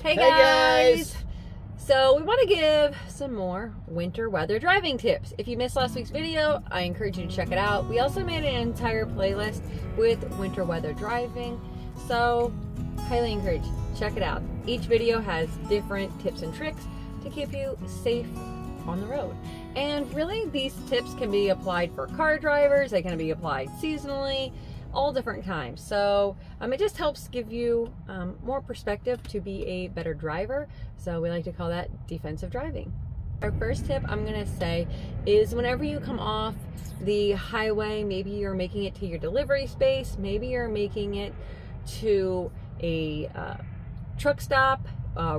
Hey guys! So we want to give some more winter weather driving tips. If you missed last week's video, I encourage you to check it out. We also made an entire playlist with winter weather driving, so highly encourage you. Check it out. Each video has different tips and tricks to keep you safe on the road. And really, these tips can be applied for car drivers, they can be applied seasonally, all different times. So it just helps give you more perspective to be a better driver. So we like to call that defensive driving. Our first tip I'm gonna say is whenever you come off the highway, maybe you're making it to your delivery space, maybe you're making it to a truck stop,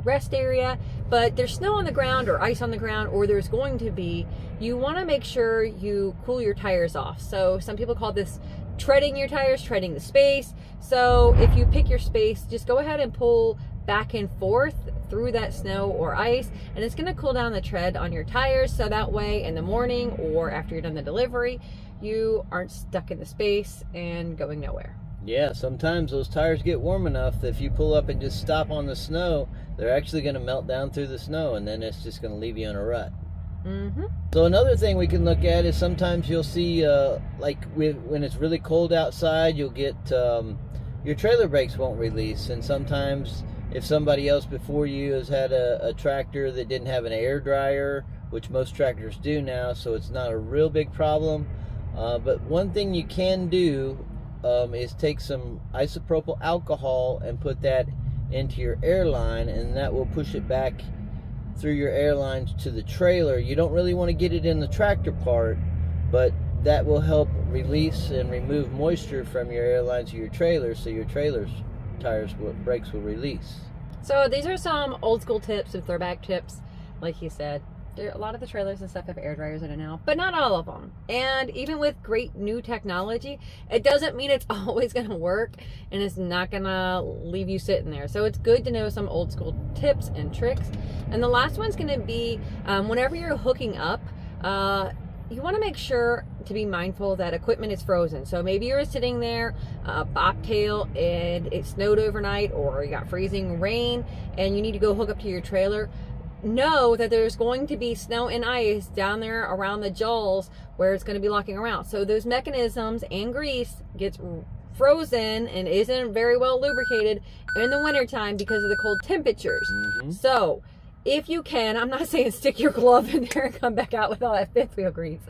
rest area, but there's snow on the ground or ice on the ground, or there's going to be, you want to make sure you cool your tires off. So some people call this treading your tires, treading the space. So if you pick your space, just go ahead and pull back and forth through that snow or ice, and it's going to cool down the tread on your tires, so that way in the morning or after you're done the delivery, you aren't stuck in the space and going nowhere. Yeah, sometimes those tires get warm enough that if you pull up and just stop on the snow, they're actually going to melt down through the snow, and then it's just going to leave you in a rut. So another thing we can look at is sometimes you'll see, when it's really cold outside, you'll get your trailer brakes won't release, and sometimes if somebody else before you has had a tractor that didn't have an air dryer, which most tractors do now, so it's not a real big problem. But one thing you can do is take some isopropyl alcohol and put that into your airline, and that will push it back through your airlines to the trailer. You don't really want to get it in the tractor part, but that will help release and remove moisture from your airlines to your trailer, so your trailer's brakes will release. So these are some old school tips and throwback tips. Like you said, a lot of the trailers and stuff have air dryers in it now, but not all of them. And even with great new technology, it doesn't mean it's always going to work, and it's not going to leave you sitting there. So it's good to know some old school tips and tricks. And the last one's going to be whenever you're hooking up, you want to make sure to be mindful that equipment is frozen. So maybe you're sitting there, bobtail, and it snowed overnight, or you got freezing rain and you need to go hook up to your trailer. Know that there's going to be snow and ice down there around the jaws where it's going to be locking around. So those mechanisms and grease gets frozen and isn't very well lubricated in the wintertime because of the cold temperatures. So if you can, I'm not saying stick your glove in there and come back out with all that fifth wheel grease,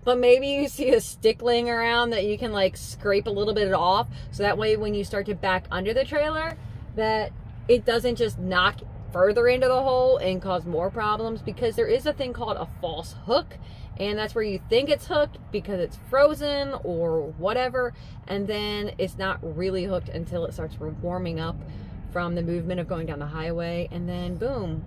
but maybe you see a stick laying around that you can like scrape a little bit off, so that way when you start to back under the trailer, that it doesn't just knock further into the hole and cause more problems, because there is a thing called a false hook, and that's where you think it's hooked because it's frozen or whatever, and then it's not really hooked until it starts warming up from the movement of going down the highway, and then boom.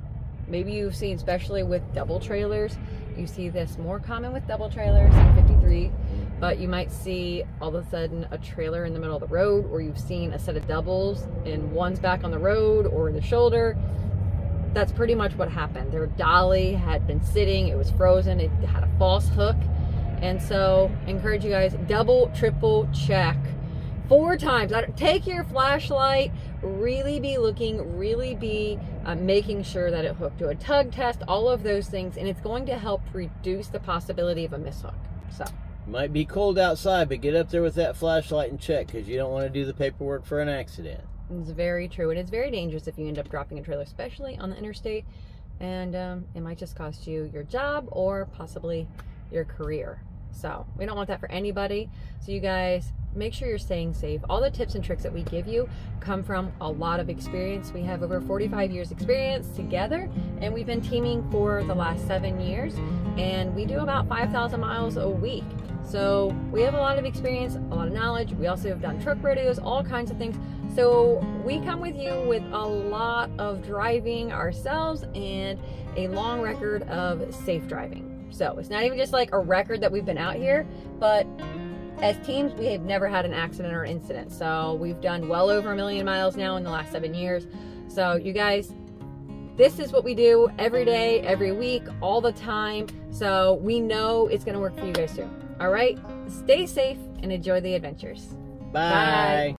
Maybe you've seen, especially with double trailers, you see this more common with double trailers in 53, but you might see all of a sudden a trailer in the middle of the road, or you've seen a set of doubles and one's back on the road or in the shoulder. That's pretty much what happened. Their dolly had been sitting, it was frozen, it had a false hook. And so I encourage you guys, double, triple check 4 times. Take your flashlight, really be looking, really be making sure that it hooked to a tug test, all of those things, and it's going to help reduce the possibility of a mishook. So it might be cold outside, but get up there with that flashlight and check, because you don't want to do the paperwork for an accident. It's very true, and it's very dangerous if you end up dropping a trailer, especially on the interstate, and it might just cost you your job or possibly your career. So we don't want that for anybody. So you guys, make sure you're staying safe. All the tips and tricks that we give you come from a lot of experience. We have over 45 years experience together, and we've been teaming for the last 7 years, and we do about 5,000 miles a week. So we have a lot of experience, a lot of knowledge. We also have done truck rodeos, all kinds of things. So we come with you with a lot of driving ourselves and a long record of safe driving. So it's not even just like a record that we've been out here, but as teams, we have never had an accident or incident. So we've done well over 1 million miles now in the last 7 years. So you guys, this is what we do every day, every week, all the time. So we know it's going to work for you guys too. All right, stay safe and enjoy the adventures. Bye.